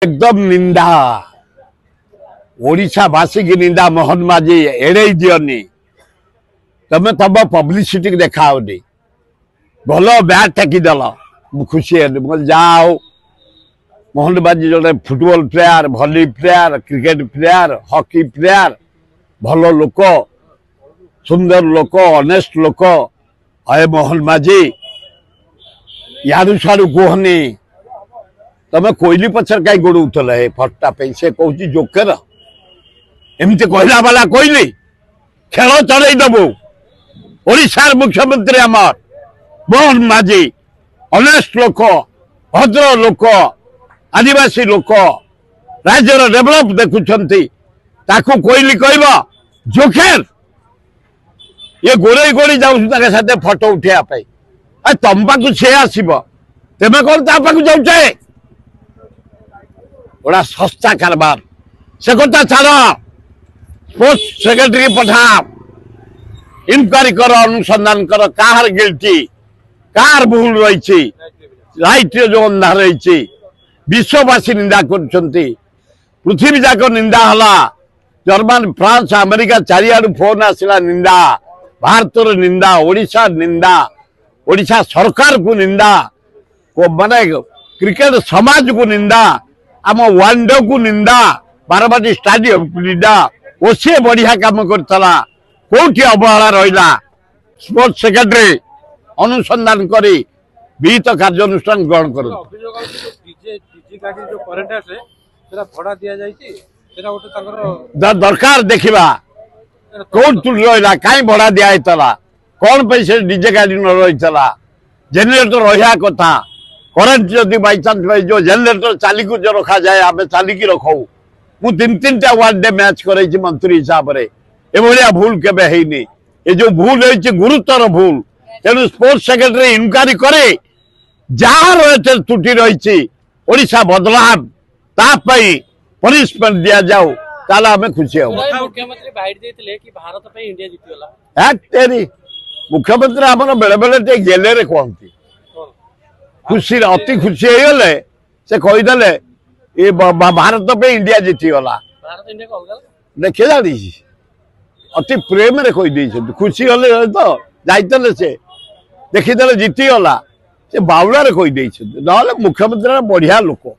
एकदम निंदा ओडिशावासी की निंदा मोहन माझी एड़े दियनी तमें तब पब्लिसिटी देखाओनी भल बैट टेकिदेल खुशी जाओ मोहन माझी जो फुटबॉल प्लेयर भली player cricket player hockey player भल लोक सुंदर लोक ऑनेस्ट लोक अये मोहन माझी यादू सारू कहनी तमें कोईली पचर कहीं गोड़ौल फटा से कौच जोकर एमती कहला वाला कोईली खेल चल दबू ओडिशार मुख्यमंत्री आमर मोहन माझी ऑनेस्ट लोक भद्र लोक आदिवासी लोक राज्यर डेभलप देखुंट ताकू कोईली कह जोखेर ये गोड़े गोड़ी जाऊँ फटो उठाई तम पाक सी आसब तेमे कौन ता पाक जाऊे बड़ा सस्ता कारबार से कथा छाड़ स्पोर्ट्स सेक्रेटरी पठा इनक्वारी कर अनुसंधान कर कार गिल्टी कार भूल रही राइट जो अंधा रही विश्ववासी निंदा कर पृथ्वी जाक निंदा हला जर्मन फ्रांस अमेरिका चारिआडू फोन आसला निंदा भारतर निंदा ओडिशा निंदा ओडिशा सरकार को निंदा माने क्रिकेट समाज को निंदा आम वानडे को निंदा बारबाटी स्टाडियम को निंदा ओसे बढ़िया काम करतला कोठी अवहेला रहिला स्पोर्ट्स सेक्रेटरी अनुसंधान करी विहित कार्यानुष्ठान ग्रहण करू दरकार देखा कौन रहा कहीं भड़ा दिखाला कौन पैसे डीजे गाड़ी न रही जेनेटर रहा कथा करेन्ट जदि बाई चान्स जो जेनेटर चालिक जो रखा जाए आम चालिक रखू मुझे तीन तीन टा वार्डे मैच कर मंत्री हिसाब से एभलिया भूल केबे ये जो भूल है गुरुतर भूल तेणु स्पोर्ट्स सेक्रेटरी इनक्वारी करे जार त्रुटि रही ओडिशा बदलाव तापाई पनिशमेंट दि जाऊ ताला हमें खुशी हो मुख्यमंत्री बाइट देते कि भारत पे इंडिया जीतीगला तेरी मुख्यमंत्री आम बेले बेले गेले रे कहती खुशी अति खुशी होगले से कहीदे ये भारत पे इंडिया जीतीगला देखिए जानी अति प्रेम रे कहीदे खुशी हले तो जाते से देखीदे जीतीगला से बाउला कहीदे ना मुख्यमंत्री बढ़िया लोक।